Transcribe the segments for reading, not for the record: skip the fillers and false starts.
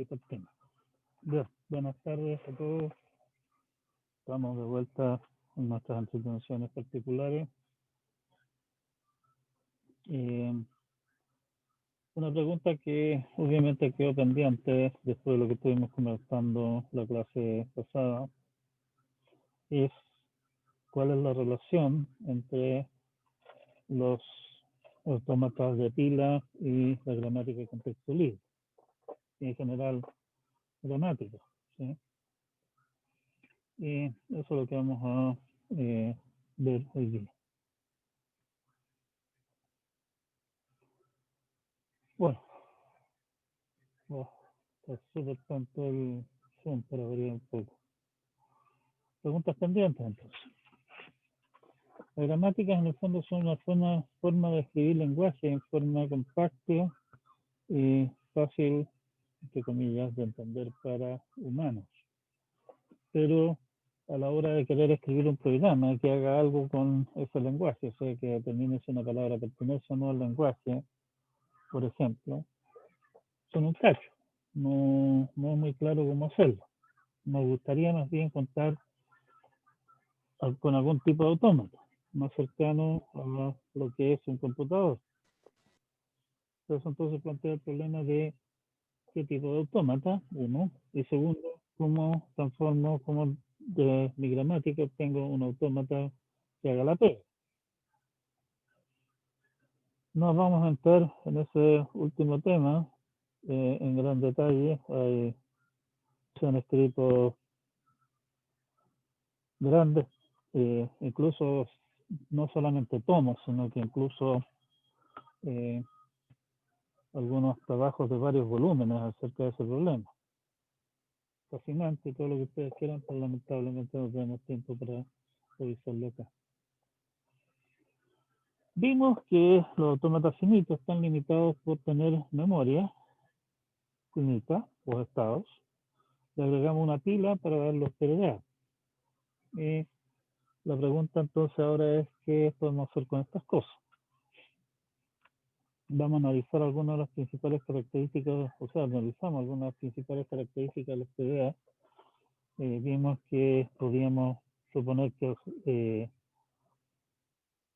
por tema. Bien, buenas tardes a todos. Estamos de vuelta en nuestras entretenciones particulares. Eh, una pregunta que obviamente quedó pendiente después de lo que estuvimos conversando la clase pasada es cuál es la relación entre los autómatas de pila y la gramática de contexto libre, y en general gramática, ¿sí? Y eso es lo que vamos a ver hoy día. Bueno, oh, está súper tanto el Zoom para variar un poco. Preguntas pendientes entonces. Las gramáticas en el fondo son una forma de escribir lenguaje en forma compacta y fácil, entre comillas, de entender para humanos. Pero a la hora de querer escribir un programa que haga algo con ese lenguaje, o sea, que determine si una palabra pertenece o no al lenguaje, por ejemplo, son un cacho. No es muy claro cómo hacerlo. Me gustaría más bien contar con algún tipo de autómata, más cercano a lo que es un computador. Eso entonces plantea el problema de qué tipo de autómata, uno, y segundo, cómo transformo, cómo de mi gramática obtengo un autómata que haga la pega. Nos vamos a entrar en ese último tema en gran detalle. Se han escrito grandes, incluso no solamente tomos, sino que incluso eh, algunos trabajos de varios volúmenes acerca de ese problema. Fascinante todo lo que ustedes quieran, pero lamentablemente no tenemos tiempo para revisarlo acá. Vimos que los autómatas finitos están limitados por tener memoria finita, o estados. Le agregamos una pila para dar los PDA. Y la pregunta entonces ahora es qué podemos hacer con estas cosas. Vamos a analizar algunas de las principales características, o sea, analizamos algunas de las principales características de los PDA. Vimos que podíamos suponer que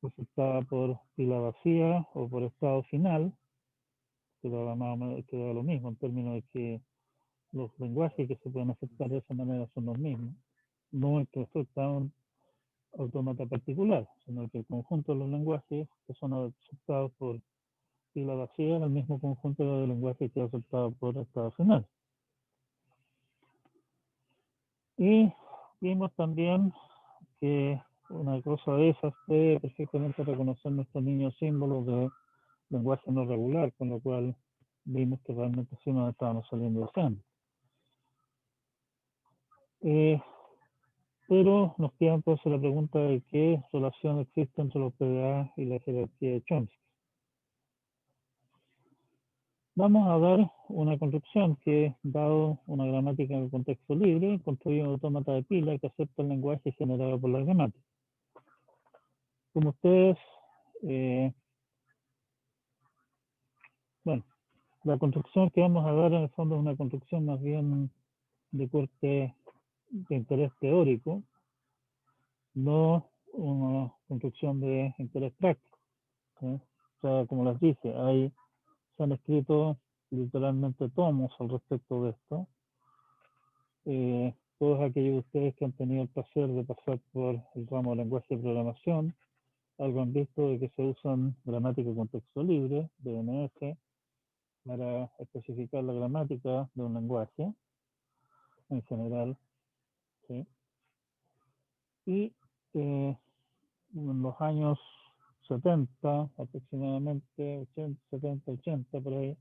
resultaba por pila vacía o por estado final, que daba lo mismo en términos de que los lenguajes que se pueden aceptar de esa manera son los mismos. No es que afecta a un autómata particular, sino que el conjunto de los lenguajes que son aceptados por pila vacía es el mismo conjunto de lenguajes que es aceptado por estado final. Y vimos también que una cosa de esas puede perfectamente reconocer nuestros niños símbolos de lenguaje no regular, con lo cual vimos que realmente sí nos estábamos saliendo de escena. Pero nos queda entonces la pregunta de qué relación existe entre los PDA y la jerarquía de Chomsky. Vamos a dar una construcción que, dado una gramática en el contexto libre, construye un autómata de pila que acepta el lenguaje generado por la gramática. Como ustedes, bueno, la construcción que vamos a dar en el fondo es una construcción más bien de corte de interés teórico, no una construcción de interés práctico. O sea, como les dije, se han escrito literalmente tomos al respecto de esto. Todos aquellos de ustedes que han tenido el placer de pasar por el ramo de lenguaje de programación, algo han visto de que se usan gramática de contexto libre, DNF, para especificar la gramática de un lenguaje en general, ¿sí? Y en los años 70, aproximadamente 80, 70, 80, por ahí,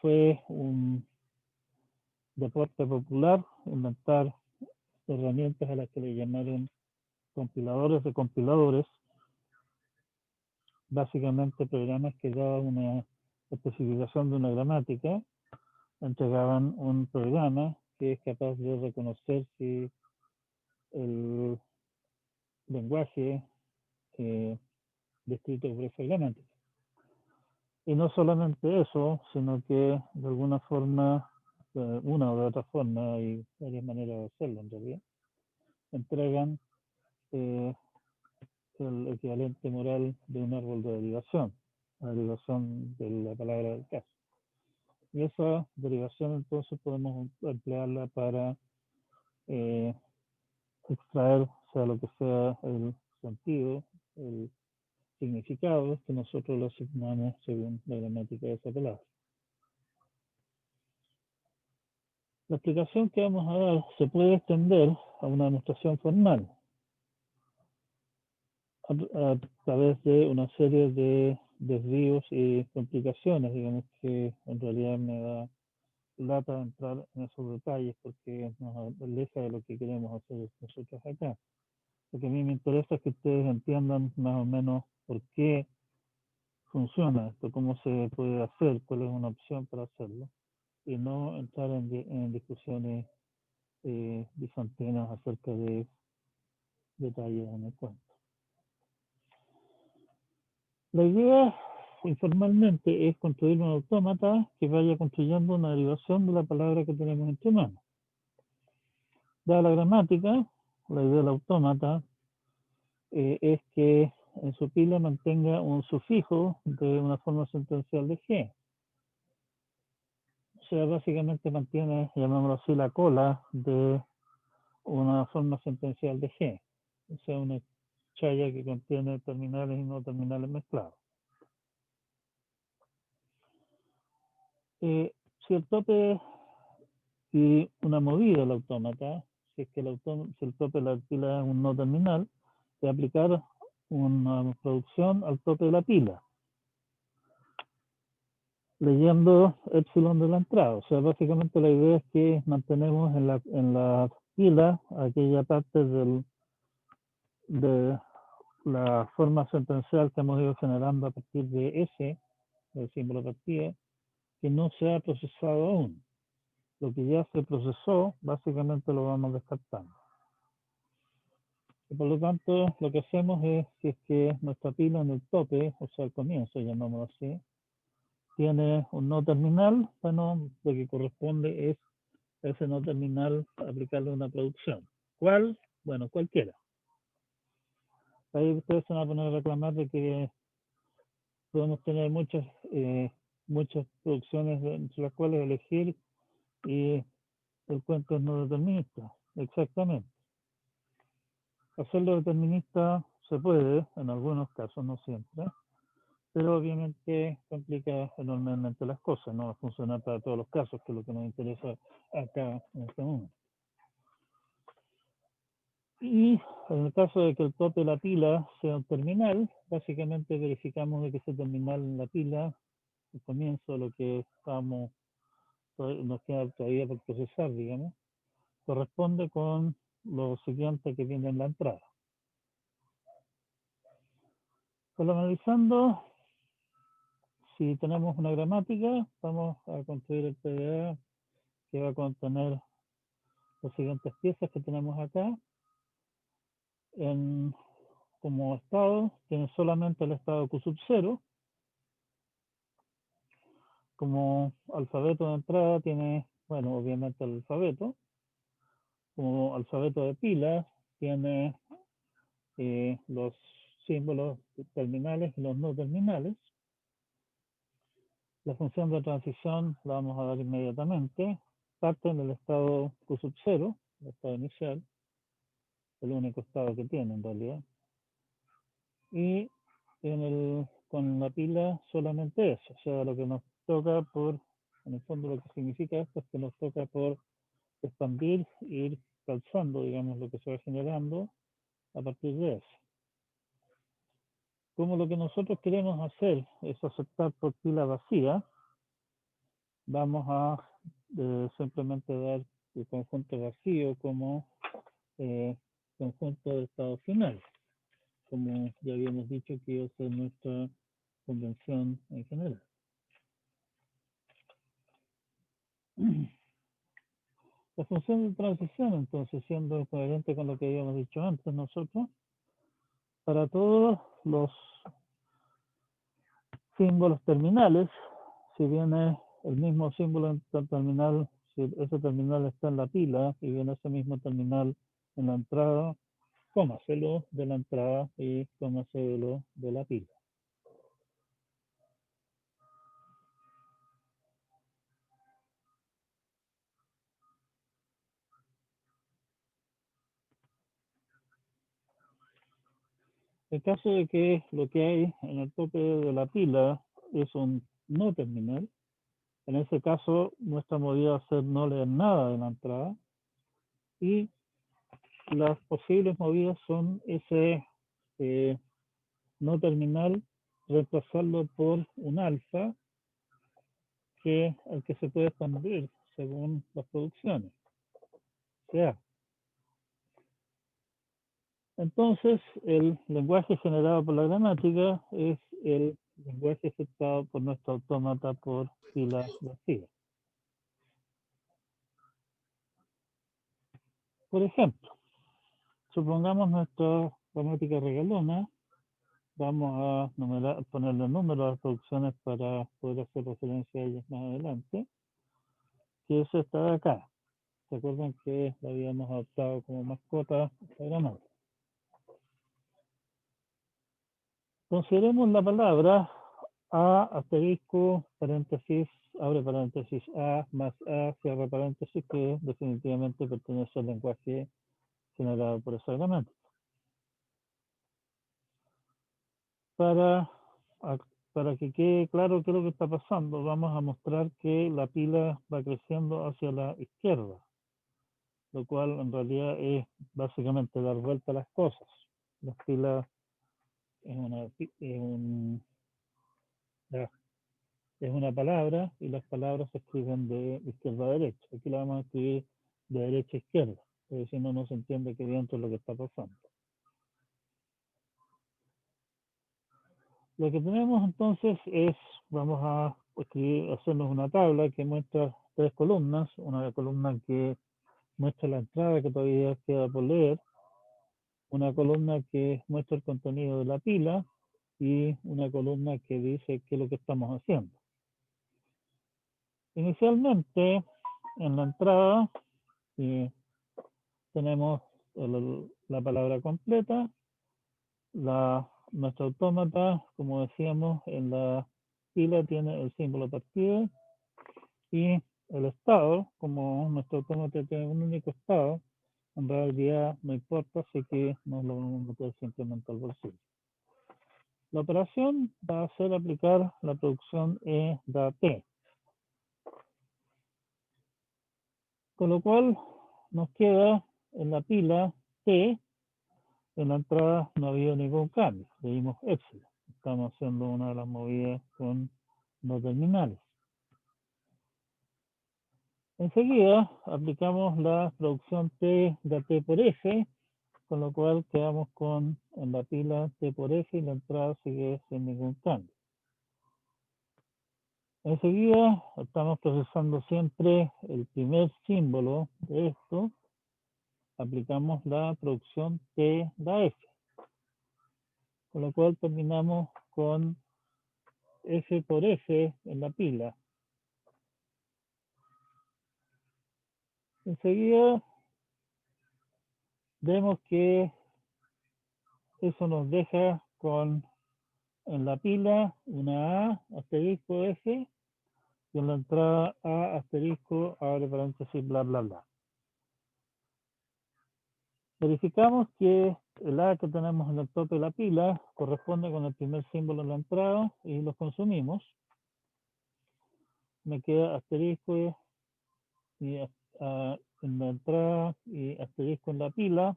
fue un deporte popular inventar herramientas a las que le llamaron compiladores de compiladores, básicamente programas que daban una especificación de una gramática, entregaban un programa que es capaz de reconocer si el lenguaje descrito por esa gramática. Y no solamente eso, sino que de alguna forma, una o de otra forma, hay varias maneras de hacerlo en realidad, entregan eh, el equivalente moral de un árbol de derivación, la derivación de la palabra del caso. Y esa derivación entonces podemos emplearla para eh, extraer, sea lo que sea, el sentido, el significado que nosotros le asignamos según la gramática de esa palabra. La explicación que vamos a dar se puede extender a una demostración formal a través de una serie de desvíos y complicaciones, digamos que en realidad me da lata entrar en esos detalles porque nos aleja de lo que queremos hacer nosotros acá. Lo que a mí me interesa es que ustedes entiendan más o menos por qué funciona esto, cómo se puede hacer, cuál es una opción para hacerlo, y no entrar en discusiones bizantinas acerca de detalles en el cuento. La idea informalmente es construir un autómata que vaya construyendo una derivación de la palabra que tenemos entre manos. Dada la gramática, la idea del autómata es que en su pila mantenga un sufijo de una forma sentencial de G. O sea, básicamente mantiene, llamémoslo así, la cola de una forma sentencial de G. O sea, una chaya que contiene terminales y no terminales mezclados. Si el tope y una movida del autómata, si es que si el tope de la pila es un no terminal, de aplicar una producción al tope de la pila, leyendo epsilon de la entrada. O sea, básicamente la idea es que mantenemos en la pila aquella parte de la forma sentencial que hemos ido generando a partir de S, el símbolo partida, que no se ha procesado aún. Lo que ya se procesó, básicamente lo vamos descartando. Y por lo tanto, lo que hacemos es, si es que nuestra pila en el tope, o sea, al comienzo, llamémoslo así, tiene un no terminal, bueno, lo que corresponde es a ese no terminal aplicarle una producción. ¿Cuál? Bueno, cualquiera. Ahí ustedes se van a poner a reclamar de que podemos tener muchas producciones entre las cuales elegir y el cuento es no determinista. Exactamente. Hacerlo determinista se puede, en algunos casos, no siempre, pero obviamente complica enormemente las cosas, no va a funcionar para todos los casos, que es lo que nos interesa acá en este momento. Y en el caso de que el tope de la pila sea un terminal, básicamente verificamos de que ese terminal en la pila, el comienzo, lo que nos queda todavía por procesar, digamos, corresponde con lo siguiente que viene en la entrada. Analizando, si tenemos una gramática, vamos a construir el PDA que va a contener las siguientes piezas que tenemos acá. Como estado, tiene solamente el estado Q sub 0. Como alfabeto de entrada tiene, bueno, obviamente el alfabeto. Como alfabeto de pila tiene los símbolos terminales y los no terminales. La función de transición la vamos a dar inmediatamente. Parte del estado Q sub 0, el estado inicial, el único estado que tiene en realidad. Y con la pila solamente eso, o sea, lo que nos toca en el fondo lo que significa esto es que nos toca por expandir e ir calzando, digamos, lo que se va generando a partir de eso. Como lo que nosotros queremos hacer es aceptar por pila vacía, vamos a simplemente dar el conjunto vacío como conjunto de estado final, como ya habíamos dicho que iba a ser nuestra convención en general. La función de transición, entonces, siendo coherente con lo que habíamos dicho antes nosotros, para todos los símbolos terminales. Si viene el mismo símbolo en el terminal, si ese terminal está en la pila y viene ese mismo terminal en la entrada, cómaselo de la entrada y cómaselo de la pila. En caso de que lo que hay en el tope de la pila es un no terminal, en ese caso nuestra movida va a ser no leer nada de la entrada y las posibles movidas son ese no terminal, reemplazarlo por un alfa al que se puede expandir según las producciones. O sea, entonces el lenguaje generado por la gramática es el lenguaje aceptado por nuestro autómata por pila vacía. Por ejemplo, supongamos nuestra gramática regalona, vamos a ponerle número a las producciones para poder hacer referencia a ellas más adelante, que es esta de acá. ¿Se acuerdan que la habíamos adoptado como mascota la gramática? Consideremos la palabra a asterisco, paréntesis, abre paréntesis, a más a, cierra paréntesis, que definitivamente pertenece al lenguaje generado por esa gramática. Para, para que quede claro qué es lo que está pasando, vamos a mostrar que la pila va creciendo hacia la izquierda, lo cual en realidad es básicamente dar vuelta a las cosas. Las pilas es una palabra y las palabras se escriben de izquierda a derecha. Aquí la vamos a escribir de derecha a izquierda, porque si no, no se entiende qué dentro es lo que está pasando. Lo que tenemos entonces es, vamos a hacernos una tabla que muestra 3 columnas, una columna que muestra la entrada que todavía queda por leer, una columna que muestra el contenido de la pila y una columna que dice qué es lo que estamos haciendo. Inicialmente, en la entrada tenemos la palabra completa, nuestro autómata, como decíamos, en la pila tiene el símbolo partido y el estado, como nuestro autómata tiene un único estado, en realidad no importa, así que nos lo vamos a meter simplemente al bolsillo. La operación va a ser aplicar la producción E da T, con lo cual nos queda en la pila T, en la entrada no había ningún cambio, le dimos epsilon. Estamos haciendo una de las movidas con no terminales. Enseguida aplicamos la producción T de T por F, con lo cual quedamos con en la pila T por F y la entrada sigue sin ningún cambio. Enseguida estamos procesando siempre el primer símbolo de esto, aplicamos la producción T da F, con lo cual terminamos con F por F en la pila. Enseguida vemos que eso nos deja con en la pila una A asterisco F y en la entrada A asterisco abre paréntesis bla bla bla. Verificamos que el A que tenemos en el tope de la pila corresponde con el primer símbolo en la entrada y lo consumimos. Me queda asterisco y en la entrada y asterisco en la pila.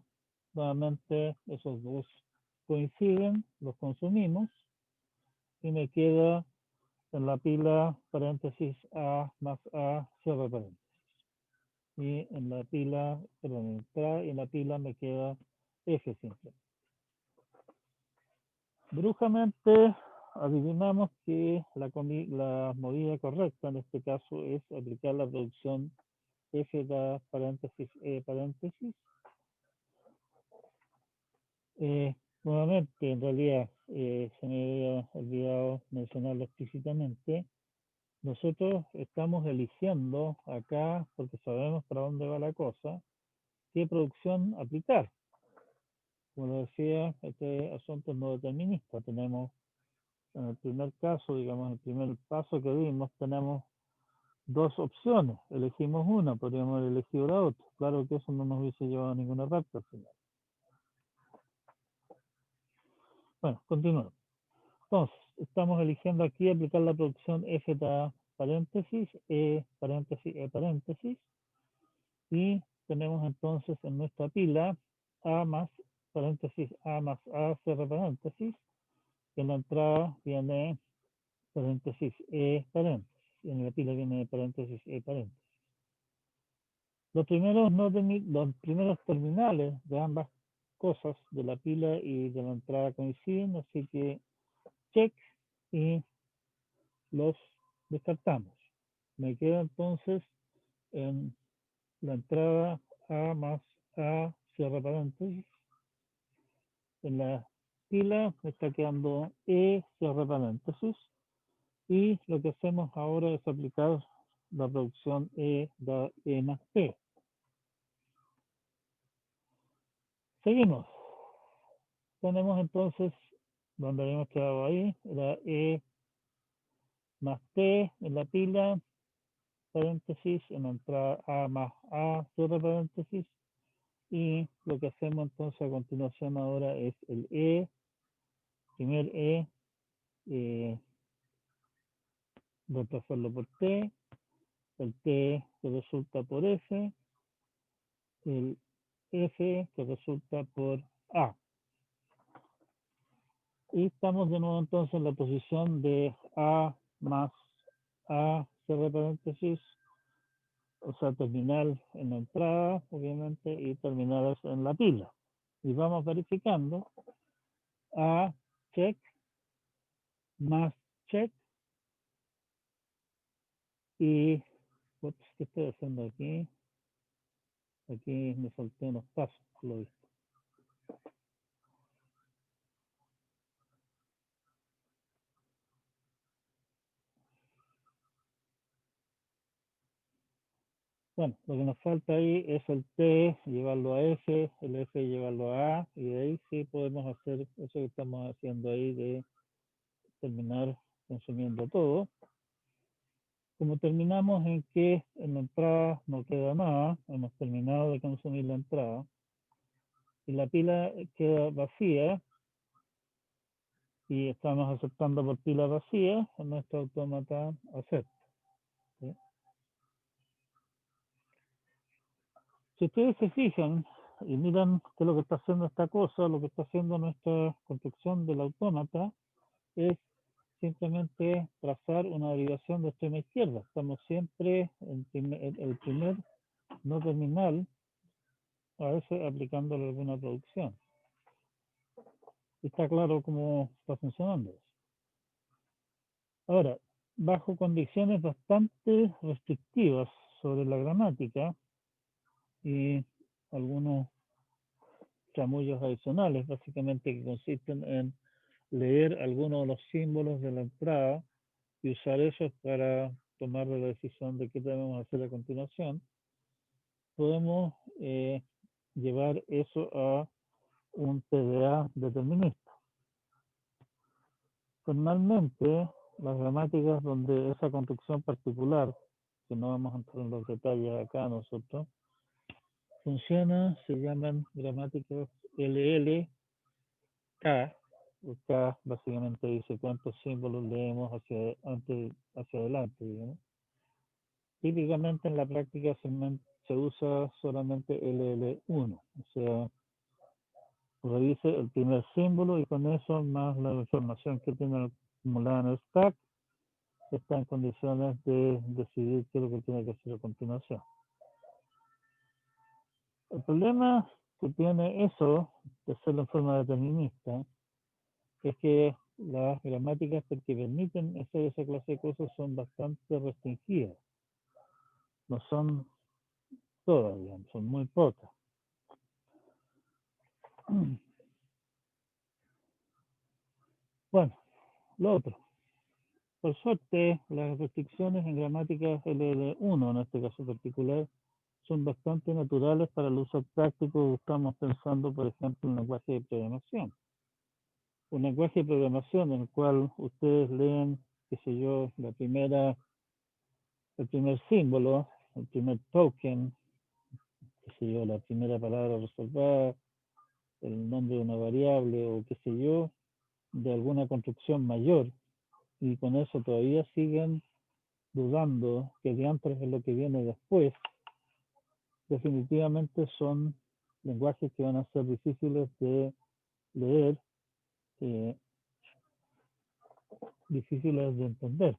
Nuevamente esos dos coinciden, los consumimos y me queda en la pila paréntesis A más A cierre paréntesis. Y en la pila, perdón, en entrada y en la pila me queda F simple. Brujamente adivinamos que la movida correcta en este caso es aplicar la producción F da paréntesis E paréntesis. Nuevamente, en realidad, se me había olvidado mencionarlo explícitamente, nosotros estamos eligiendo acá, porque sabemos para dónde va la cosa, qué producción aplicar. Como decía, este asunto es no determinista. Tenemos, en el primer caso, digamos, el primer paso que vimos, tenemos dos opciones. Elegimos una, podríamos haber elegido la otra. Claro que eso no nos hubiese llevado a ninguna parte al final. Bueno, continuamos. Entonces, estamos eligiendo aquí aplicar la producción F paréntesis, paréntesis, paréntesis, y tenemos entonces en nuestra pila A más, paréntesis, A más A, cierre paréntesis, y en la entrada viene paréntesis, paréntesis, y en la pila viene paréntesis, paréntesis. Los primeros, los primeros terminales de ambas cosas, de la pila y de la entrada, coinciden, así que check y los descartamos. Me queda entonces en la entrada A más A, cierra paréntesis. En la pila me está quedando E, cierra paréntesis. Y lo que hacemos ahora es aplicar la producción E da E más P. Seguimos. Tenemos entonces, donde habíamos quedado ahí, era E más P en la pila, paréntesis, en la entrada A más A, cierra paréntesis, y lo que hacemos entonces a continuación ahora es el primer reemplazarlo por T, el T que resulta por F, el F que resulta por A. Y estamos de nuevo entonces en la posición de A más A, cierre paréntesis, o sea, terminal en la entrada, obviamente, y terminales en la pila. Y vamos verificando A, check, más check, y, ups, ¿qué estoy haciendo aquí? Aquí me salté unos pasos, lo he visto. Bueno, lo que nos falta ahí es el T, llevarlo a F, el F llevarlo a A, y de ahí sí podemos hacer eso que estamos haciendo ahí de terminar consumiendo todo. Como terminamos en que en la entrada no queda nada, hemos terminado de consumir la entrada, y la pila queda vacía, y estamos aceptando por pila vacía, en nuestro autómata acepta. ¿Sí? Si ustedes se fijan y miran qué es lo que está haciendo esta cosa, lo que está haciendo nuestra construcción del autómata es simplemente trazar una derivación de extrema izquierda. Estamos siempre en el primer no terminal, a veces aplicándole alguna producción. Está claro cómo está funcionando eso. Ahora, bajo condiciones bastante restrictivas sobre la gramática y algunos chamullos adicionales, básicamente que consisten en leer algunos de los símbolos de la entrada y usar esos para tomar la decisión de qué debemos hacer a continuación, podemos llevar eso a un TDA determinista. Normalmente, las gramáticas donde esa construcción particular, que no vamos a entrar en los detalles acá nosotros, funciona, se llaman gramáticas LLK. K básicamente dice cuántos símbolos leemos hacia adelante, digamos. Típicamente en la práctica se usa solamente LL1, o sea, revise el primer símbolo y con eso más la información que tiene acumulada en el stack está en condiciones de decidir qué es lo que tiene que hacer a continuación. El problema que tiene eso de hacerlo en forma determinista es que las gramáticas que permiten hacer esa clase de cosas son bastante restringidas. No son todas, digamos, son muy pocas. Bueno, lo otro. Por suerte, las restricciones en gramática LL1, en este caso particular, son bastante naturales para el uso práctico que estamos pensando, por ejemplo, en lenguaje de programación. Un lenguaje de programación en el cual ustedes leen, qué sé yo, el primer símbolo, el primer token, qué sé yo, la primera palabra reservada, el nombre de una variable o qué sé yo, de alguna construcción mayor, y con eso todavía siguen dudando que diantres es lo que viene después, definitivamente son lenguajes que van a ser difíciles de leer, eh, difíciles de entender.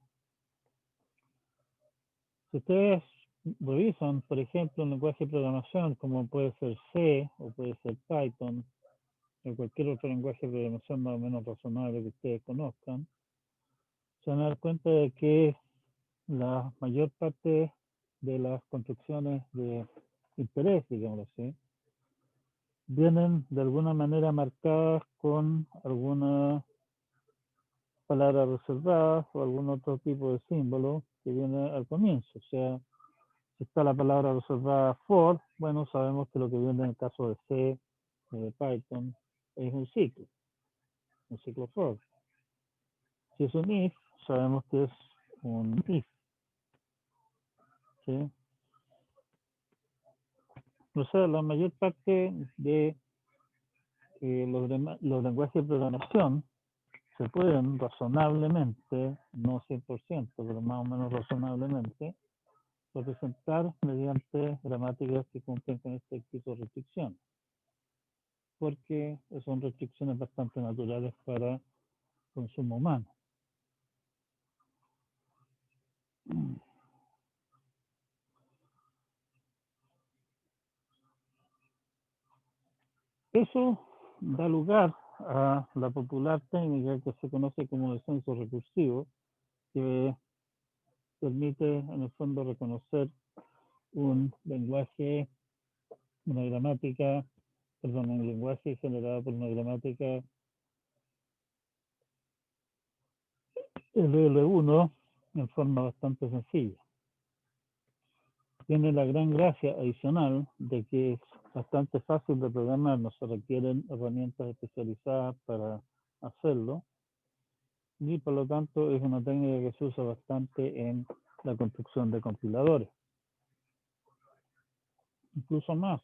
Si ustedes revisan, por ejemplo, un lenguaje de programación como puede ser C o puede ser Python o cualquier otro lenguaje de programación más o menos razonable que ustedes conozcan, se van a dar cuenta de que la mayor parte de las construcciones de interés, digamos así, vienen de alguna manera marcadas con alguna palabra reservada o algún otro tipo de símbolo que viene al comienzo. O sea, si está la palabra reservada for, bueno, sabemos que lo que viene en el caso de C, de Python, es un ciclo for. Si es un if, sabemos que es un if. ¿Sí? O sea, la mayor parte de los lenguajes de programación se pueden razonablemente, no 100%, pero más o menos razonablemente, representar mediante gramáticas que cumplen con este tipo de restricciones, porque son restricciones bastante naturales para consumo humano. Eso da lugar a la popular técnica que se conoce como descenso recursivo, que permite en el fondo reconocer un lenguaje, una gramática, perdón, un lenguaje generado por una gramática LL1 en forma bastante sencilla. Tiene la gran gracia adicional de que es bastante fácil de programar, no se requieren herramientas especializadas para hacerlo, y por lo tanto es una técnica que se usa bastante en la construcción de compiladores. Incluso más,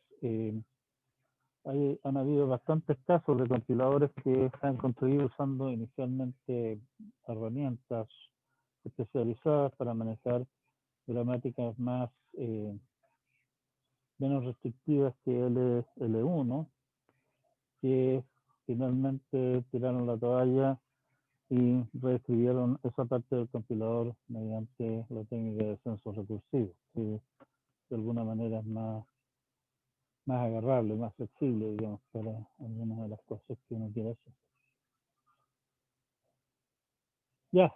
han habido bastantes casos de compiladores que se han construido usando inicialmente herramientas especializadas para manejar gramáticas más menos restrictivas que L1, que finalmente tiraron la toalla y reescribieron esa parte del compilador mediante la técnica de descenso recursivo, que de alguna manera es más agarrable, más flexible, digamos, para algunas de las cosas que uno quiere hacer. Ya,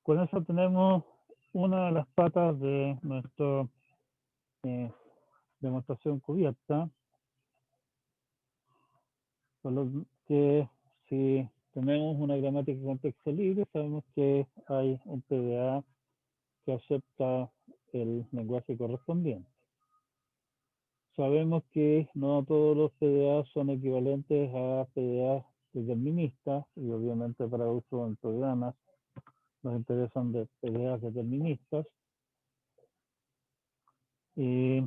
con eso tenemos una de las patas de nuestra demostración cubierta, por lo que si tenemos una gramática contexto libre, sabemos que hay un PDA que acepta el lenguaje correspondiente. Sabemos que no todos los PDA son equivalentes a PDA deterministas, y obviamente para uso en programas nos interesan de PDA deterministas. Y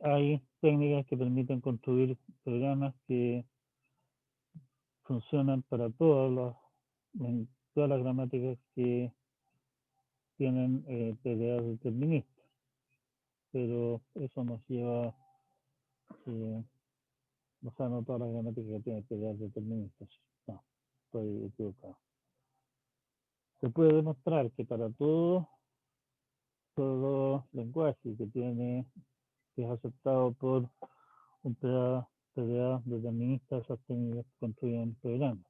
hay técnicas que permiten construir programas que funcionan para todas las gramáticas que tienen PDA deterministas. Pero eso nos lleva, o sea, no todas las gramáticas que tienen PDA deterministas. No, estoy equivocado. Se puede demostrar que para todo lenguaje que es aceptado por un PDA determinista, esas técnicas construyen programas.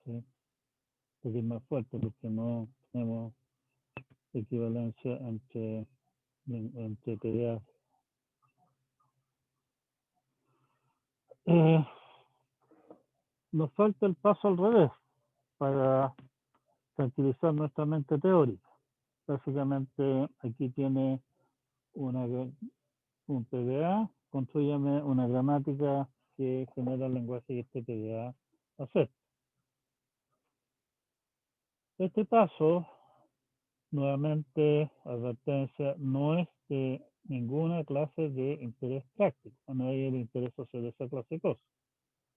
¿Sí? Porque es más fuerte, porque no tenemos equivalencia entre PDA. nos falta el paso al revés para tranquilizar nuestra mente teórica. Básicamente aquí tiene un PDA, construyame una gramática que genera el lenguaje que este PDA acepta. Este paso, nuevamente, advertencia, no es de ninguna clase de interés práctico. A nadie le interesa hacer esa clase de cosas.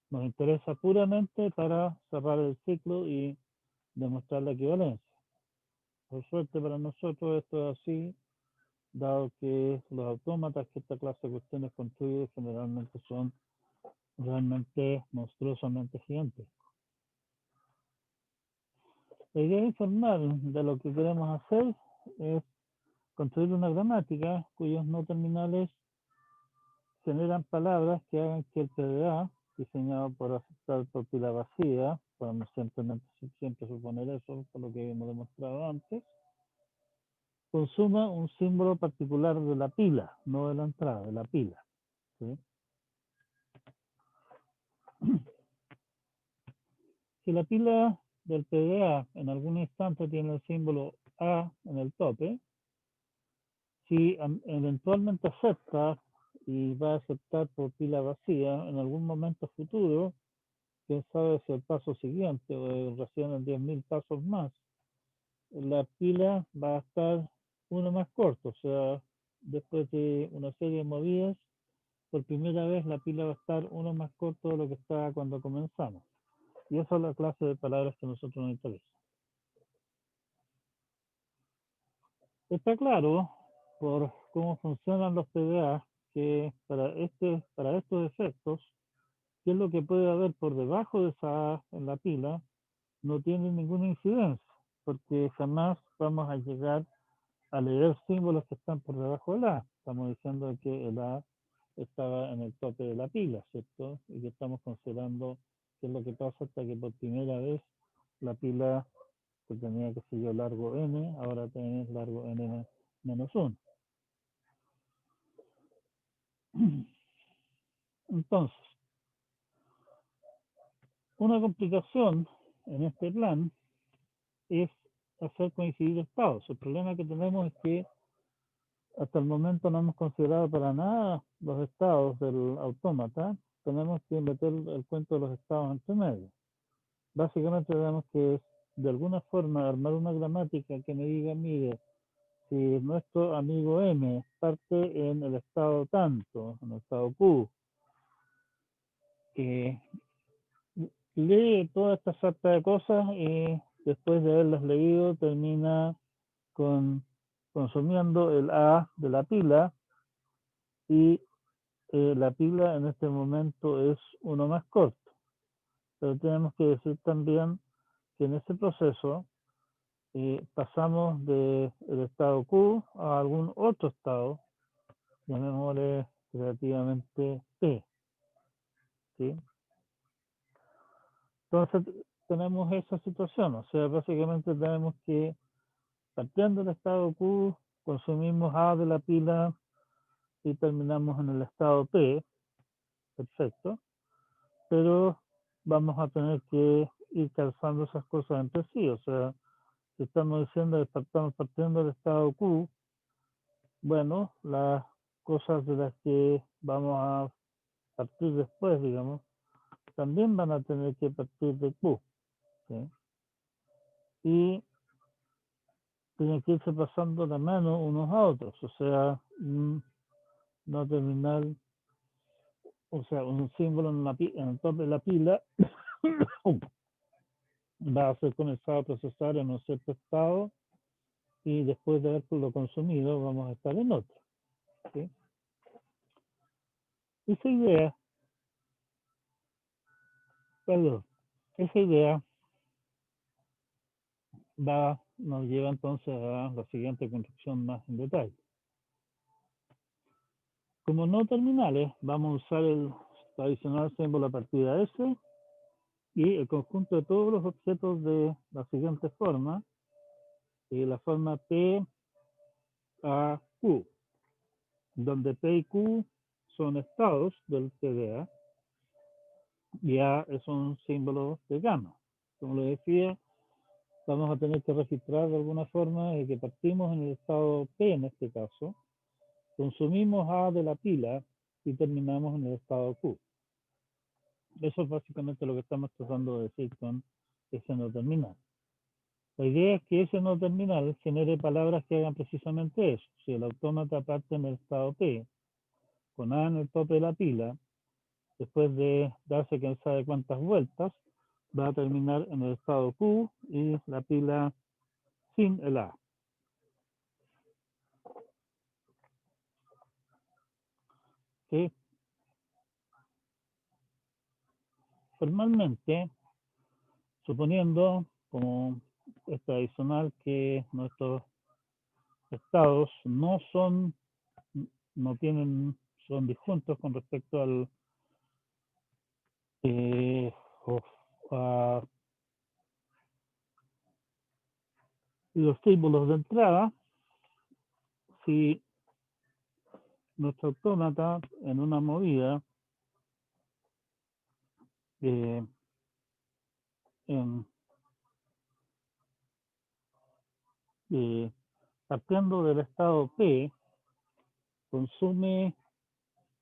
Nos interesa puramente para cerrar el ciclo y demostrar la equivalencia. Por suerte para nosotros esto es así, dado que los autómatas que esta clase de cuestiones construye generalmente son realmente monstruosamente gigantes. La idea informal de lo que queremos hacer es construir una gramática cuyos no terminales generan palabras que hagan que el PDA, diseñado por aceptar por pila vacía, podemos siempre suponer eso, por lo que hemos demostrado antes, consuma un símbolo particular de la pila, no de la entrada, de la pila. ¿Sí? Si la pila del PDA en algún instante tiene el símbolo A en el tope, si eventualmente acepta y va a aceptar por pila vacía en algún momento futuro, quién sabe si el paso siguiente o recién en 10.000 pasos más, la pila va a estar uno más corto, o sea, después de una serie de movidas, por primera vez la pila va a estar uno más corto de lo que estaba cuando comenzamos. Y esa es la clase de palabras que a nosotros nos interesa. Está claro por cómo funcionan los PDA que para estos efectos, qué es lo que puede haber por debajo de esa A en la pila, no tiene ninguna incidencia, porque jamás vamos a llegar a leer símbolos que están por debajo del A. Estamos diciendo que el A estaba en el tope de la pila, ¿cierto? Y que estamos considerando qué es lo que pasa hasta que por primera vez la pila que tenía, que sé yo, largo n, ahora tiene largo n menos 1. Entonces, una complicación en este plan es hacer coincidir estados. El problema que tenemos es que hasta el momento no hemos considerado para nada los estados del autómata. Tenemos que meter el cuento de los estados entre medio. Básicamente tenemos que, de alguna forma, armar una gramática que me diga, mire, si nuestro amigo M parte en el estado tanto, en el estado Q, lee toda esta sarta de cosas y después de haberlas leído termina con consumiendo el A de la pila y la pila en este momento es uno más corto. Pero tenemos que decir también que en ese proceso pasamos del estado Q a algún otro estado, llamémosle relativamente P. ¿Sí? Entonces tenemos esa situación, o sea, básicamente tenemos que, partiendo del estado Q, consumimos A de la pila y terminamos en el estado P, perfecto, pero vamos a tener que ir calzando esas cosas entre sí, o sea, si estamos diciendo que estamos partiendo del estado Q, bueno, las cosas de las que vamos a partir después, digamos, también van a tener que partir de Q, ¿sí? Y tienen que irse pasando la mano unos a otros, o sea, no terminal, o sea, un símbolo en el top de la pila va a ser comenzado a procesar en un cierto estado y después de haberlo consumido vamos a estar en otro. ¿Sí? Esa idea, perdón, esa idea nos lleva entonces a la siguiente construcción más en detalle. Como no terminales, vamos a usar el tradicional símbolo a partir de S y el conjunto de todos los objetos de la siguiente forma, la forma P a Q, donde P y Q son estados del PDA y A es un símbolo de gamma. Como lo decía, vamos a tener que registrar de alguna forma que partimos en el estado P en este caso, consumimos A de la pila y terminamos en el estado Q. Eso es básicamente lo que estamos tratando de decir con ese no terminal. La idea es que ese no terminal genere palabras que hagan precisamente eso. Si el autómata parte en el estado P, con A en el tope de la pila, después de darse quién sabe cuántas vueltas, va a terminar en el estado Q y la pila sin el A. ¿Sí? Formalmente, suponiendo, como es tradicional, que nuestros estados no tienen, son disjuntos con respecto al eh, a los símbolos de entrada, si nuestro autómata en una movida eh, en, eh, partiendo del estado P, consume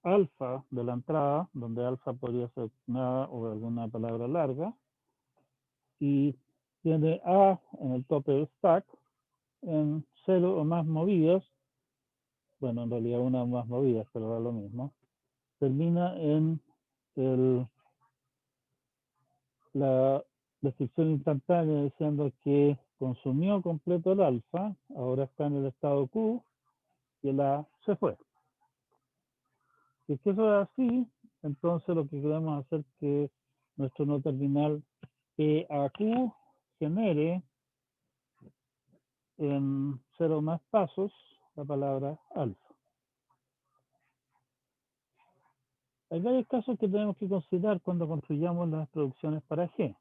alfa de la entrada, donde alfa podría ser nada o alguna palabra larga, y tiene A en el tope del stack en 0 o más movidas, bueno, en realidad una o más movidas, pero da lo mismo, termina en el, la descripción instantánea diciendo que consumió completo el alfa, ahora está en el estado Q y el A se fue. Si es que eso es así, entonces lo que queremos hacer es que nuestro no terminal PAQ genere en 0 más pasos la palabra alfa. Hay varios casos que tenemos que considerar cuando construyamos las producciones para G.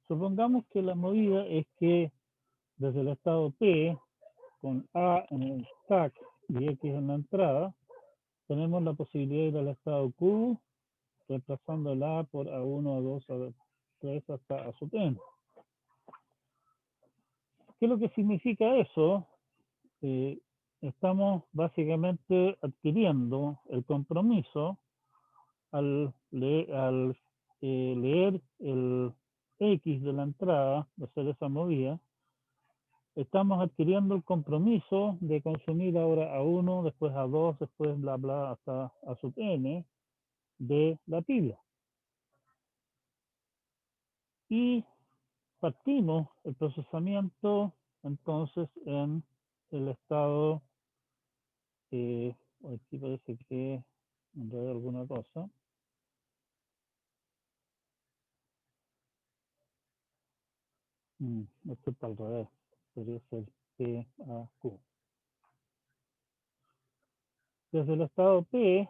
Supongamos que la movida es que desde el estado P, con A en el stack y X en la entrada, tenemos la posibilidad de ir al estado Q, reemplazando el A por A1, A2, A3 hasta A sub n. ¿Qué es lo que significa eso? Estamos básicamente adquiriendo el compromiso al leer el X de la entrada, de hacer esa movida, estamos adquiriendo el compromiso de consumir ahora A1, después A2, después bla bla hasta A sub n de la pila. Y partimos el procesamiento entonces en el estado, aquí parece que enredé alguna cosa. Esto está al revés, podría ser P, A, Q. Desde el estado P,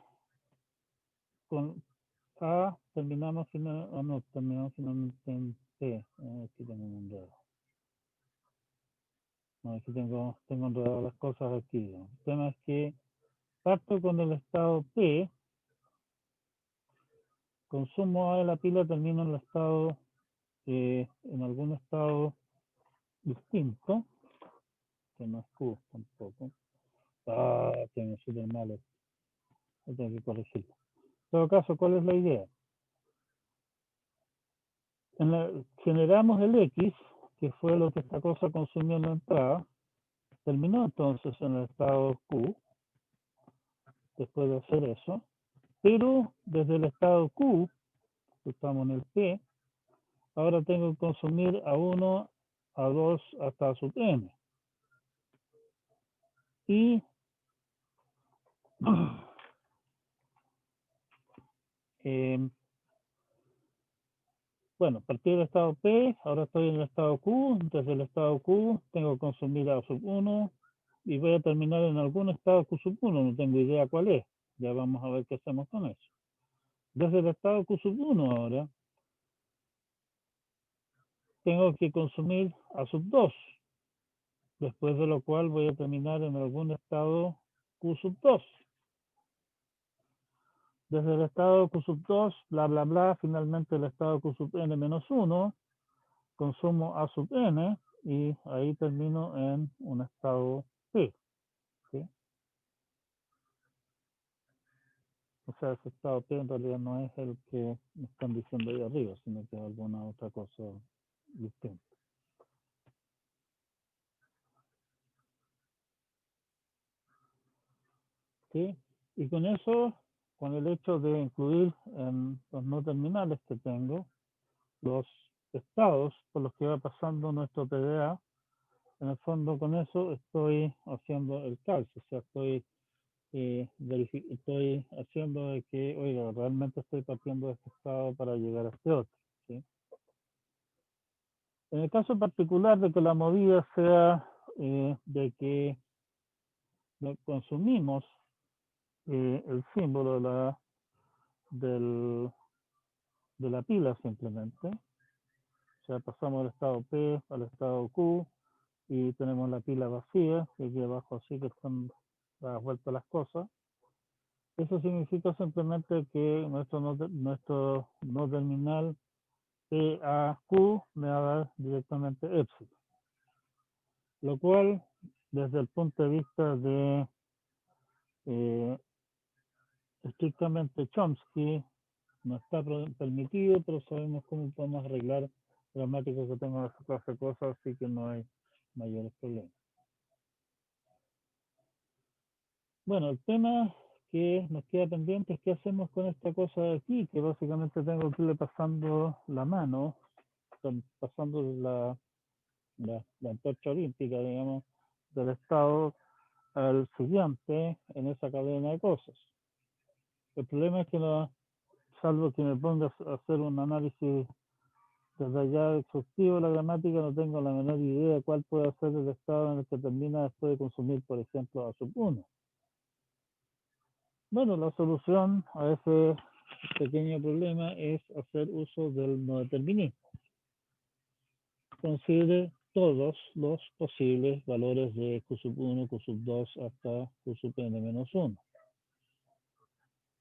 con A terminamos, terminamos finalmente en P. Aquí tengo un enredo. No, aquí tengo enredadas las cosas aquí. El tema es que parto con el estado P, consumo A de la pila, termino en el estado, en algún estado distinto, que no es Q tampoco. Tengo súper mal esto. Tengo que corregirlo. En todo caso, ¿cuál es la idea? Generamos el X, que fue lo que esta cosa consumió en la entrada, terminó entonces en el estado Q, después de hacer eso, pero desde el estado Q, que estamos en el P, ahora tengo que consumir A1, A2 hasta sub n. Y bueno, a partir del estado P, ahora estoy en el estado Q, desde el estado Q tengo que consumir A sub 1 y voy a terminar en algún estado Q sub 1, no tengo idea cuál es, ya vamos a ver qué hacemos con eso. Desde el estado Q sub 1 ahora tengo que consumir A sub 2, después de lo cual voy a terminar en algún estado Q sub 2. Desde el estado Q sub 2, bla, bla, bla, finalmente el estado Q sub n menos 1, consumo A sub n, y ahí termino en un estado P. ¿Sí? O sea, ese estado P en realidad no es el que me están diciendo ahí arriba, sino que es alguna otra cosa distinta. ¿Sí? Y con eso, con el hecho de incluir en los no terminales que tengo, los estados por los que va pasando nuestro PDA, en el fondo con eso estoy haciendo el calcio, o sea, estoy haciendo de que, oiga, realmente estoy partiendo de este estado para llegar a este otro. ¿Sí? En el caso particular de que la movida sea de que consumimos el símbolo del, de la pila simplemente, o sea, pasamos del estado P al estado Q y tenemos la pila vacía, y aquí abajo así que están dadas vueltas las cosas. Eso significa simplemente que nuestro no terminal PAQ me va a dar directamente epsilon, lo cual desde el punto de vista de eh, estrictamente Chomsky no está permitido, pero sabemos cómo podemos arreglar gramáticas que tengan esa clase de cosas, así que no hay mayores problemas. Bueno, el tema que nos queda pendiente es qué hacemos con esta cosa de aquí, que básicamente tengo que irle pasando la mano, pasando la antorcha olímpica, digamos, del estado al siguiente en esa cadena de cosas. El problema es que no, salvo que me pongas a hacer un análisis desde allá exhaustivo de la gramática, no tengo la menor idea de cuál puede ser el estado en el que termina después de consumir, por ejemplo, a sub 1. Bueno, la solución a ese pequeño problema es hacer uso del no determinismo. Considere todos los posibles valores de Q sub 1, Q sub 2 hasta Q sub n menos 1.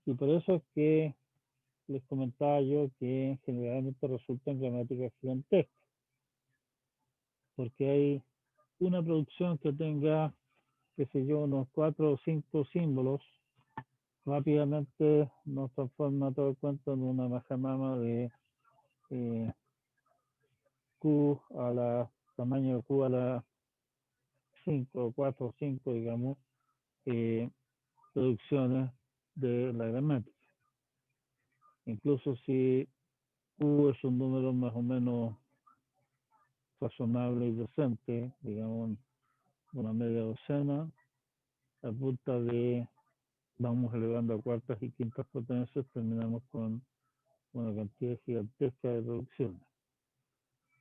Y por eso es que les comentaba yo que generalmente resultan gramáticas gigantescas, porque hay una producción que tenga, qué sé yo, unos 4 o 5 símbolos, rápidamente nos transforma todo el cuento en una majamama de Q a la tamaño de Q a la 5, 4 o 5, digamos, producciones de la gramática. Incluso si Q es un número más o menos razonable y decente, digamos, una media docena, a punta de vamos elevando a cuartas y quintas potencias, terminamos con una cantidad gigantesca de producciones.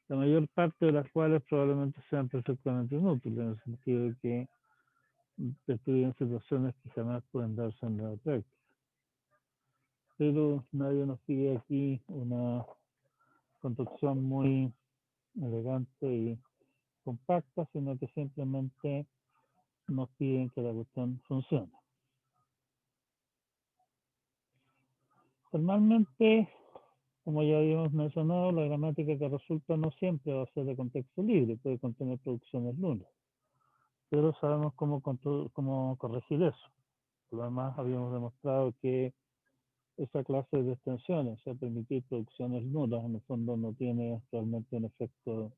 La mayor parte de las cuales probablemente sean perfectamente inútiles, en el sentido de que describen situaciones que jamás pueden darse en la práctica. Pero nadie nos pide aquí una construcción muy elegante y compacta, sino que simplemente nos piden que la cuestión funcione. Normalmente, como ya habíamos mencionado, la gramática que resulta no siempre va a ser de contexto libre, puede contener producciones nulas, pero sabemos cómo corregir eso. Además, habíamos demostrado que esa clase de extensiones, o sea, permitir producciones nulas, en el fondo no tiene realmente un efecto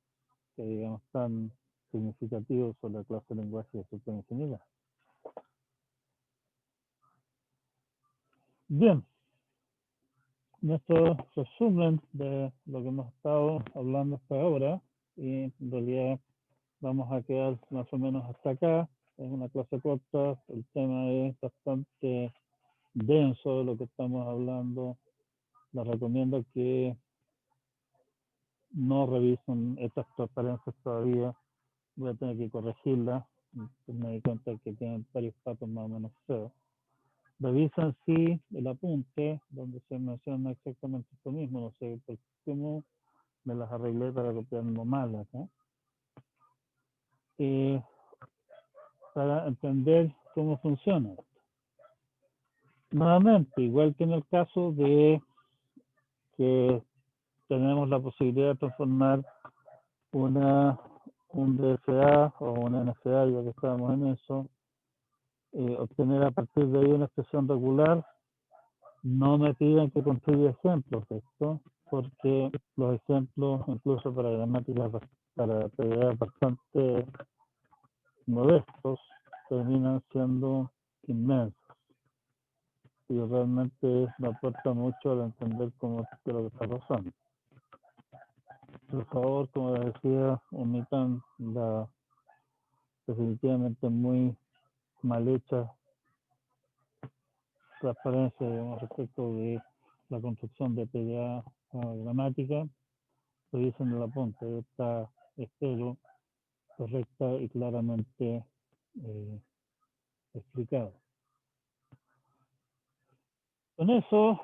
que digamos tan significativo sobre la clase de lenguaje de super infinidad. Bien, nuestro resumen de lo que hemos estado hablando hasta ahora, y en realidad vamos a quedar más o menos hasta acá. Es una clase corta, el tema es bastante denso de lo que estamos hablando. Les recomiendo que no revisen estas transparencias todavía. Voy a tener que corregirlas. Me di cuenta que tienen varios patos más o menos feos. Revisen sí el apunte donde se menciona exactamente esto mismo. No sé por cómo me las arreglé para copiarlo mal acá. Para entender cómo funciona. Nuevamente, igual que en el caso de que tenemos la posibilidad de transformar una, un DFA o una NFA, ya que estábamos en eso, obtener a partir de ahí una expresión regular, no me pidan que construya ejemplos de esto, porque los ejemplos, incluso para gramáticas, para PDA bastante modestos, terminan siendo inmensos. Y realmente me aporta mucho al entender cómo es lo que está pasando. Por favor, como les decía, omitan la definitivamente muy mal hecha transparencia, digamos, respecto de la construcción de PDA gramática. Lo dicen en el apunte, está, espero, correcta y claramente explicado. Con eso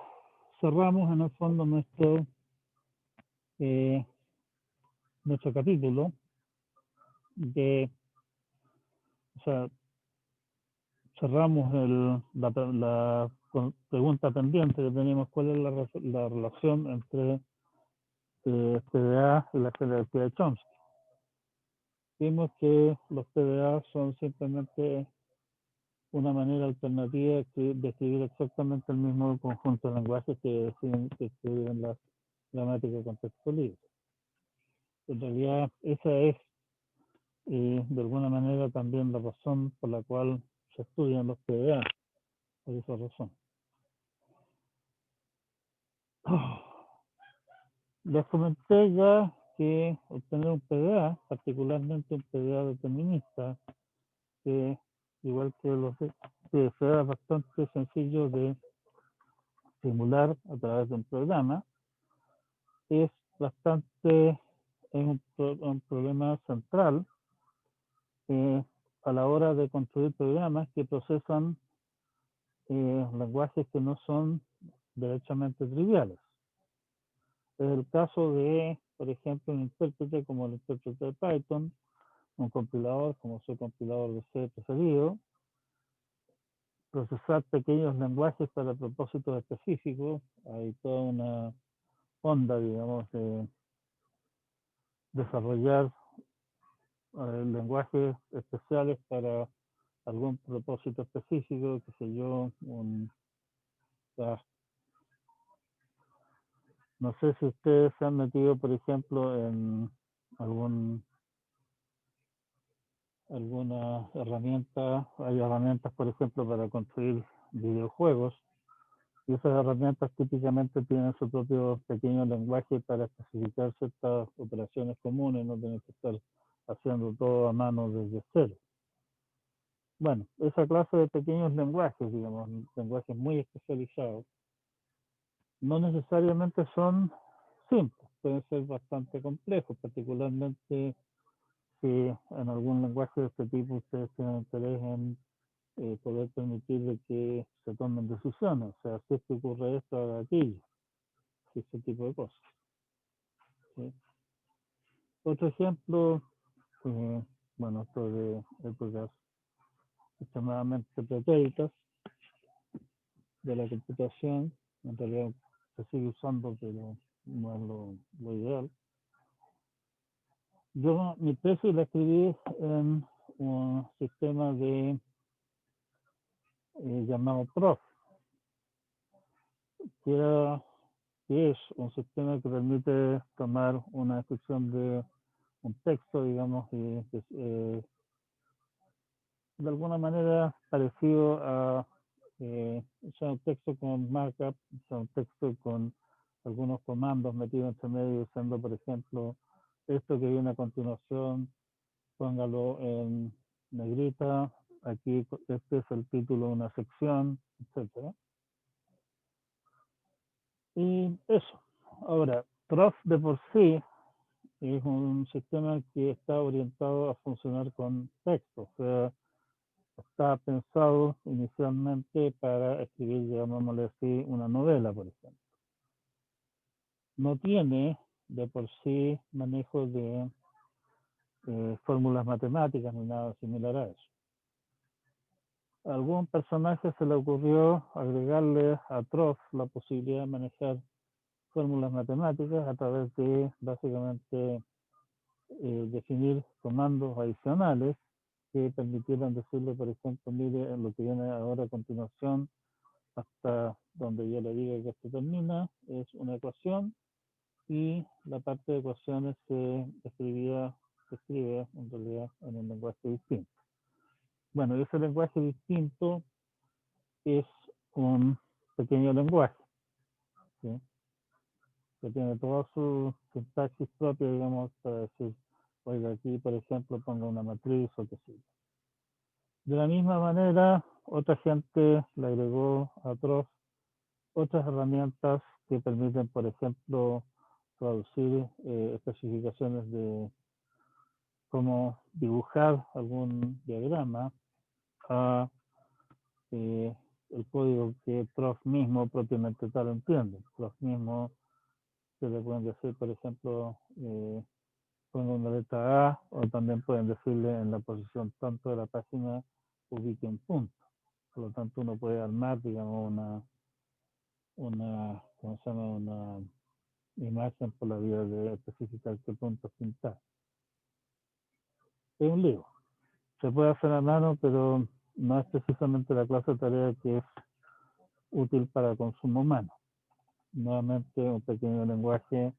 cerramos en el fondo nuestro capítulo de, o sea, cerramos la pregunta pendiente que teníamos, cuál es la relación entre PDA y la jerarquía de Chomsky. Vimos que los PDA son simplemente una manera alternativa de escribir exactamente el mismo conjunto de lenguajes que escriben la gramática de contexto libre. En realidad, esa es de alguna manera también la razón por la cual se estudian los PDA, por esa razón. Les comenté ya que obtener un PDA, particularmente un PDA determinista, que igual que los PDA es bastante sencillo de simular a través de un programa, es bastante, es un problema central a la hora de construir programas que procesan lenguajes que no son derechamente triviales. Es el caso de, por ejemplo, un intérprete como el intérprete de Python, un compilador como su compilador de C preferido, procesar pequeños lenguajes para propósitos específicos. Hay toda una onda, digamos, de desarrollar lenguajes especiales para algún propósito específico, qué sé yo, no sé si ustedes se han metido, por ejemplo, en alguna herramienta. Hay herramientas, por ejemplo, para construir videojuegos, y esas herramientas típicamente tienen su propio pequeño lenguaje para especificar ciertas operaciones comunes, no tener que estar haciendo todo a mano desde cero. Bueno, esa clase de pequeños lenguajes, digamos, lenguajes muy especializados, no necesariamente son simples, pueden ser bastante complejos, particularmente si en algún lenguaje de este tipo ustedes tienen interés en poder permitir de que se tomen decisiones, o sea, si es que ocurre esto, haga aquello, ese tipo de cosas. ¿Sí? Otro ejemplo, bueno, esto de épocas extremadamente pretéritas de la computación, en realidad se sigue usando, pero no es lo ideal. Yo mi tesis la escribí en un sistema de llamado PROF, que es un sistema que permite tomar una descripción de un texto, digamos, y de alguna manera parecido a sea un texto con markup, sea un texto con algunos comandos metidos entre medio, usando, por ejemplo, esto que viene a continuación, póngalo en negrita, aquí este es el título de una sección, etcétera. Y eso. Ahora, Prof de por sí es un sistema que está orientado a funcionar con texto, o sea, está pensado inicialmente para escribir, llamémosle así, una novela, por ejemplo. No tiene de por sí manejo de fórmulas matemáticas ni nada similar a eso. A algún personaje se le ocurrió agregarle a Trost la posibilidad de manejar fórmulas matemáticas a través de básicamente definir comandos adicionales que permitieran decirle, por ejemplo, mire, en lo que viene ahora a continuación, hasta donde yo le diga que esto termina, es una ecuación y la parte de ecuaciones se escribe en realidad en un lenguaje distinto. Bueno, ese lenguaje distinto es un pequeño lenguaje, ¿sí? Que tiene toda su sintaxis propia, digamos, para decir, oiga, aquí, por ejemplo, ponga una matriz o qué sé yo. De la misma manera, otra gente le agregó a Trost otras herramientas que permiten, por ejemplo, traducir especificaciones de cómo dibujar algún diagrama a el código que Trost mismo propiamente tal entiende. Trost mismo se le pueden decir, por ejemplo, ponga una letra A, o también pueden decirle en la posición tanto de la página ubique un punto. Por lo tanto, uno puede armar, digamos, ¿cómo se llama? Una imagen por la vía de especificar qué puntos pintar. Es un lío. Se puede hacer a mano, pero no es precisamente la clase de tarea que es útil para consumo humano. Nuevamente, un pequeño lenguaje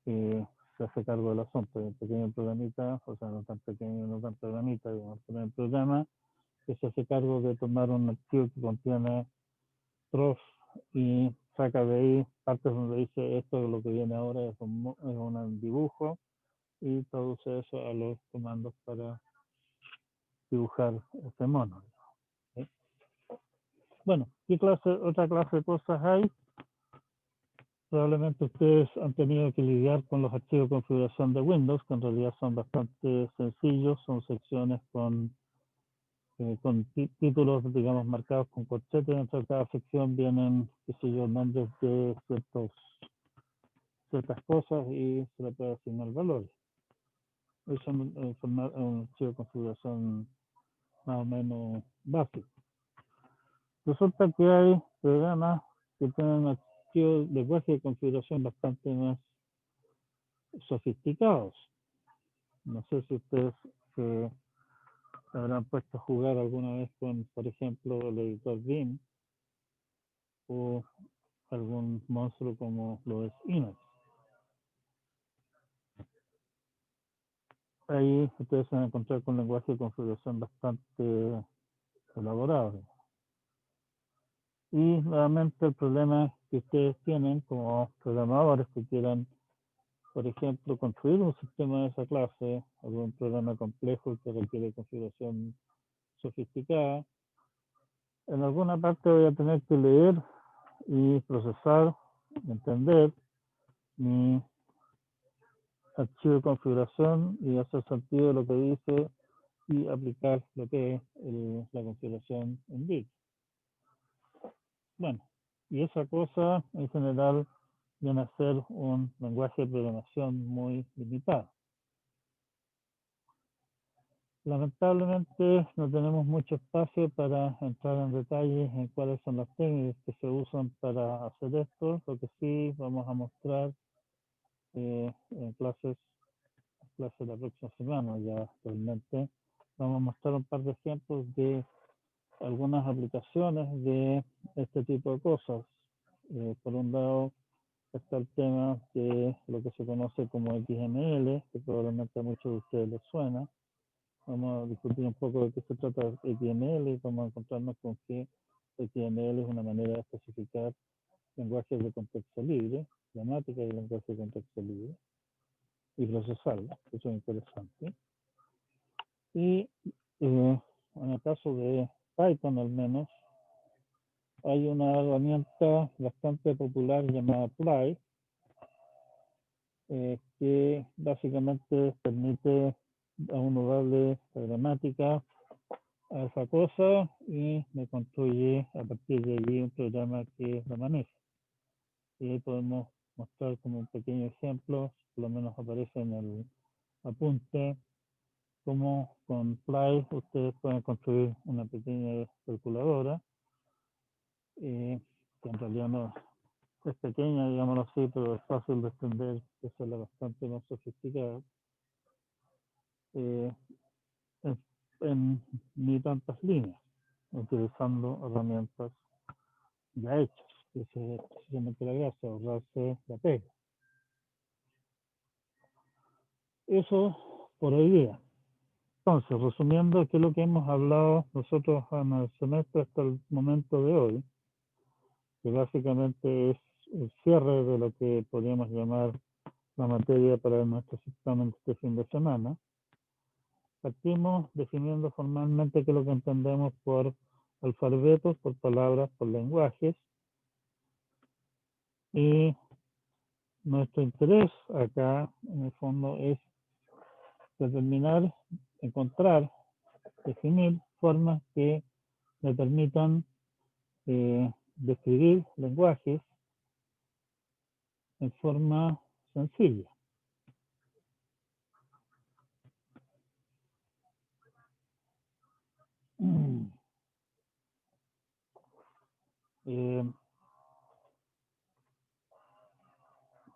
se hace cargo del asunto. Un pequeño programita, o sea, no tan pequeño, no tan programita, digamos, pero un programa que se hace cargo de tomar un archivo que contiene Trost y saca de ahí partes donde dice esto es lo que viene ahora, es un dibujo, y traduce eso a los comandos para dibujar ese mono. ¿Sí? Bueno, ¿qué otra clase de cosas hay? Probablemente ustedes han tenido que lidiar con los archivos de configuración de Windows, que en realidad son bastante sencillos, son secciones con títulos, digamos, marcados con corchetes. Dentro de cada sección vienen, qué sé yo, nombres de ciertas cosas y se le puede asignar valores. Es un archivo de configuración más o menos básico. Resulta que hay programas que tienen archivos de lenguaje de configuración bastante más sofisticados. No sé si ustedes se habrán puesto a jugar alguna vez con, por ejemplo, el editor Vim o algún monstruo como lo es Emacs. Ahí ustedes se van a encontrar con lenguaje de configuración bastante elaborado. Y nuevamente el problema que ustedes tienen como programadores que quieran, por ejemplo, construir un sistema de esa clase, algún programa complejo que requiere configuración sofisticada, en alguna parte voy a tener que leer y procesar, entender mi archivo de configuración y hacer sentido de lo que dice y aplicar lo que es la configuración en bit. Bueno, y esa cosa en general viene a ser un lenguaje de programación muy limitado. Lamentablemente no tenemos mucho espacio para entrar en detalles en cuáles son las técnicas que se usan para hacer esto. Lo que sí vamos a mostrar en clases de la próxima semana ya realmente vamos a mostrar un par de ejemplos de algunas aplicaciones de este tipo de cosas. Por un lado está el tema de lo que se conoce como XML, que probablemente a muchos de ustedes les suena. Vamos a discutir un poco de qué se trata XML y vamos a encontrarnos con que XML es una manera de especificar lenguajes de contexto libre, gramática y lenguaje de contexto libre, y procesarla, eso es interesante. Y en el caso de Python al menos, hay una herramienta bastante popular llamada Ply, que básicamente permite a uno darle la gramática a esa cosa y me construye a partir de allí un programa que lo maneja. Y ahí podemos mostrar como un pequeño ejemplo, por lo menos aparece en el apunte, como con Play ustedes pueden construir una pequeña calculadora, que en realidad no es pequeña, digámoslo así, pero es fácil de extender, que es la bastante más sofisticada, en, en ni tantas líneas, utilizando herramientas ya hechas, que es precisamente la gracia, ahorrarse la pega. Eso por hoy día. Entonces, resumiendo, ¿qué es lo que hemos hablado nosotros en el semestre hasta el momento de hoy? Que básicamente es el cierre de lo que podríamos llamar la materia para nuestros exámenes este fin de semana. Partimos definiendo formalmente qué es lo que entendemos por alfabetos, por palabras, por lenguajes. Y nuestro interés acá, en el fondo, es determinar, encontrar, definir formas que me permitan describir lenguajes en forma sencilla.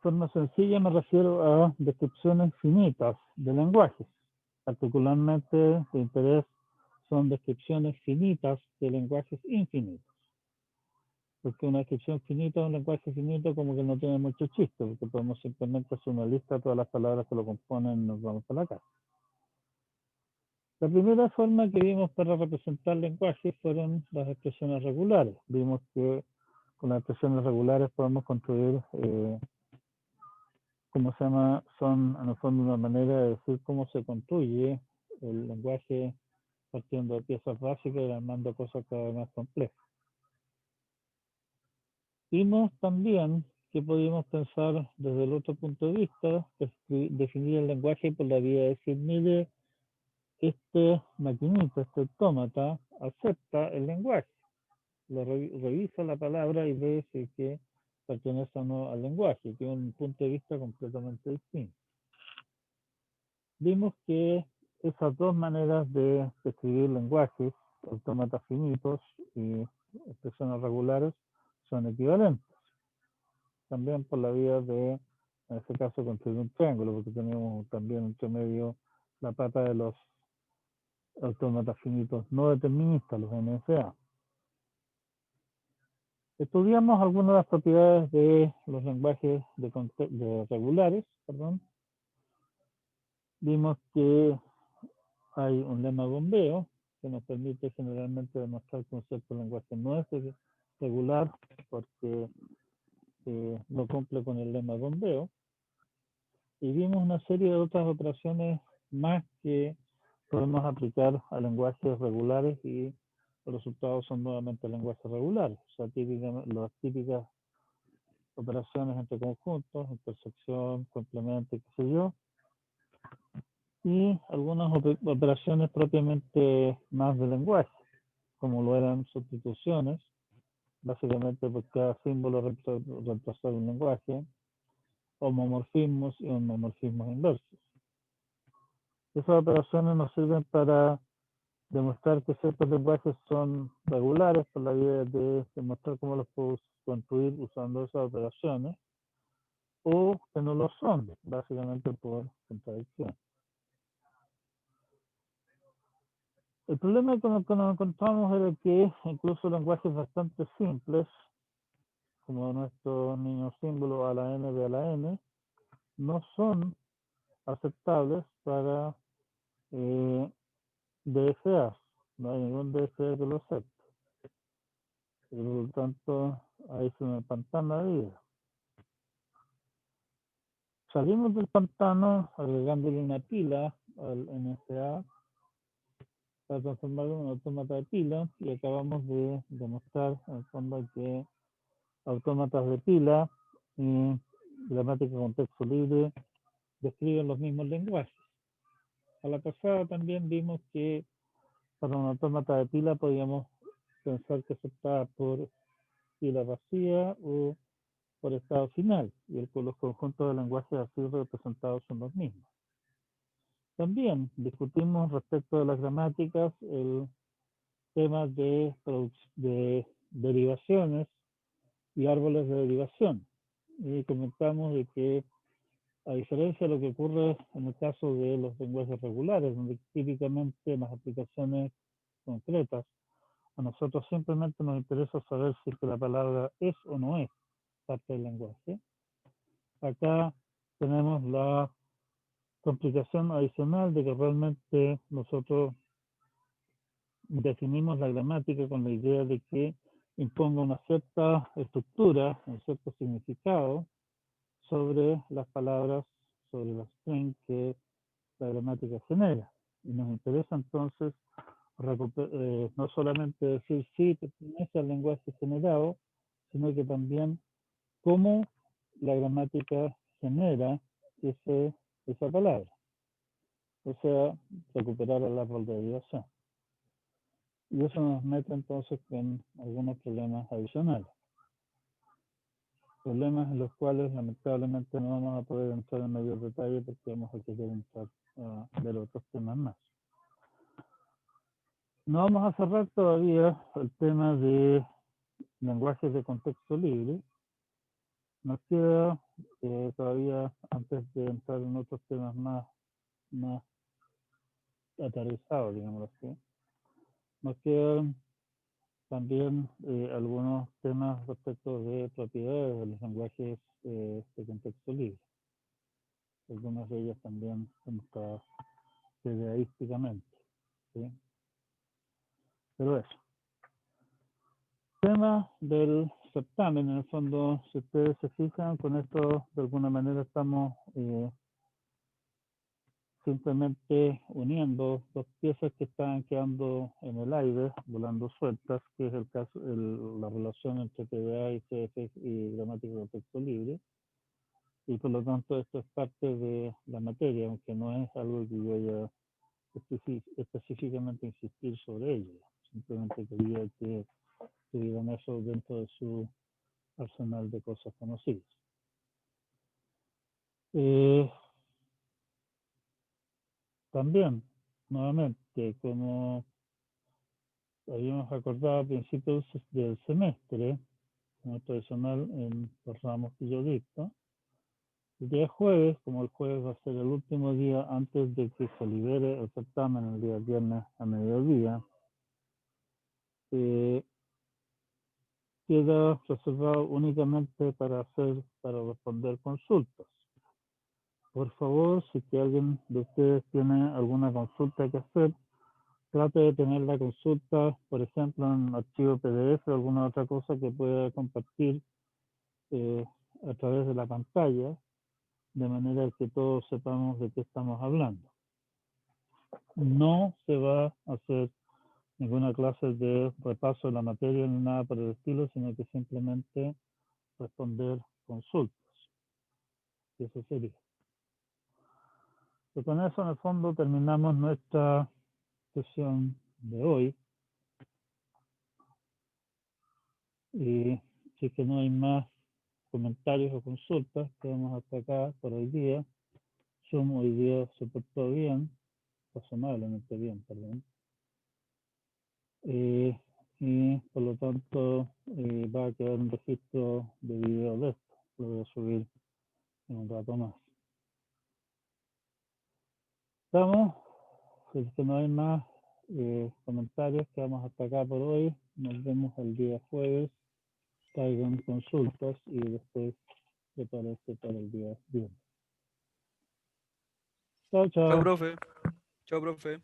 Forma sencilla me refiero a descripciones finitas de lenguajes. Particularmente de interés son descripciones finitas de lenguajes infinitos. Porque una descripción finita de un lenguaje finito como que no tiene mucho chiste, porque podemos simplemente hacer una lista de todas las palabras que lo componen y nos vamos a la casa. La primera forma que vimos para representar lenguajes fueron las expresiones regulares. Vimos que con las expresiones regulares podemos construir, ¿cómo se llama? Son en el fondo una manera de decir cómo se construye el lenguaje partiendo de piezas básicas y armando cosas cada vez más complejas. Vimos también que podíamos pensar desde el otro punto de vista, definir el lenguaje por la vía de decir, mire, este maquinita, este autómata, acepta el lenguaje, lo revisa la palabra y ve si es que pertenece o no al lenguaje, que es un punto de vista completamente distinto. Vimos que esas dos maneras de describir lenguajes, autómatas finitos y expresiones regulares, son equivalentes. También por la vía de, en este caso, construir un triángulo, porque tenemos también entre medio la pata de los autómatas finitos no deterministas, los NFA. Estudiamos algunas de las propiedades de los lenguajes de regulares, perdón. Vimos que hay un lema bombeo que nos permite generalmente demostrar que un cierto lenguaje no es regular porque no cumple con el lema bombeo. Y vimos una serie de otras operaciones más que podemos aplicar a lenguajes regulares y los resultados son nuevamente lenguajes regulares. O sea, las típicas operaciones entre conjuntos, intersección, complemento, qué sé yo, y algunas operaciones propiamente más de lenguaje, como lo eran sustituciones, básicamente por cada símbolo reemplazar un lenguaje, homomorfismos y homomorfismos inversos. Esas operaciones nos sirven para demostrar que ciertos lenguajes son regulares por la vía de demostrar cómo los puedo construir usando esas operaciones, o que no lo son, básicamente por contradicción. El problema con el que nos encontramos era que incluso lenguajes bastante simples, como nuestro niño símbolo a la n de a la n, no son aceptables para DFAs. No hay ningún DFA que lo acepte. Y por lo tanto, ahí se me pantana la vida. Salimos del pantano agregándole una pila al NSA para transformarlo en un autómata de pila y acabamos de demostrar en el fondo que autómatas de pila y gramática con texto libre describen los mismos lenguajes. A la pasada también vimos que para un autómata de pila podíamos pensar que se está por pila vacía o por estado final, y los conjuntos de lenguajes así representados son los mismos. También discutimos respecto de las gramáticas el tema de derivaciones y árboles de derivación. Y comentamos de que, a diferencia de lo que ocurre en el caso de los lenguajes regulares, donde típicamente en las aplicaciones concretas, a nosotros simplemente nos interesa saber si la palabra es o no es parte del lenguaje. Acá tenemos la complicación adicional de que realmente nosotros definimos la gramática con la idea de que imponga una cierta estructura, un cierto significado sobre las palabras, sobre las strings que la gramática genera. Y nos interesa entonces no solamente decir sí, pertenece al lenguaje generado, sino que también cómo la gramática genera esa palabra. O sea, recuperar el árbol de derivación. Y eso nos mete entonces en algunos problemas adicionales. Problemas en los cuales lamentablemente no vamos a poder entrar en mayor detalle porque vamos a querer entrar a ver otros temas más. No vamos a cerrar todavía el tema de lenguajes de contexto libre. Nos queda todavía, antes de entrar en otros temas más aterrizados, digamos así, nos quedan también algunos temas respecto de propiedades de los lenguajes de contexto libre. Algunas de ellas también dedeísticamente. ¿Sí? Pero eso. Tema del certamen, en el fondo, si ustedes se fijan, con esto de alguna manera estamos simplemente uniendo dos piezas que estaban quedando en el aire, volando sueltas, que es el caso, la relación entre TDA y CF y gramática de texto libre. Y por lo tanto esto es parte de la materia, aunque no es algo que yo haya específicamente insistir sobre ello. Simplemente quería que tuvieran eso dentro de su arsenal de cosas conocidas. También, nuevamente, como habíamos acordado a principios del semestre, como tradicional en los ramos que yo dicto, el día jueves, como el jueves va a ser el último día antes de que se libere el certamen el día viernes a mediodía, queda reservado únicamente para responder consultas. Por favor, si que alguien de ustedes tiene alguna consulta que hacer, trate de tener la consulta, por ejemplo, en archivo PDF o alguna otra cosa que pueda compartir a través de la pantalla, de manera que todos sepamos de qué estamos hablando. No se va a hacer ninguna clase de repaso de la materia ni nada por el estilo, sino que simplemente responder consultas. Y eso sería. Y con eso, en el fondo, terminamos nuestra sesión de hoy. Y si es que no hay más comentarios o consultas, quedamos hasta acá por hoy día. Zoom hoy día se portó bien, razonablemente bien, perdón. Y por lo tanto va a quedar un registro de video de esto. Lo voy a subir en un rato más. Estamos, si es que no hay más comentarios, quedamos hasta acá por hoy. Nos vemos el día jueves. Traigan consultas y después prepárese para el día viernes. Chao, Chao, chao. profe. Chao, profe.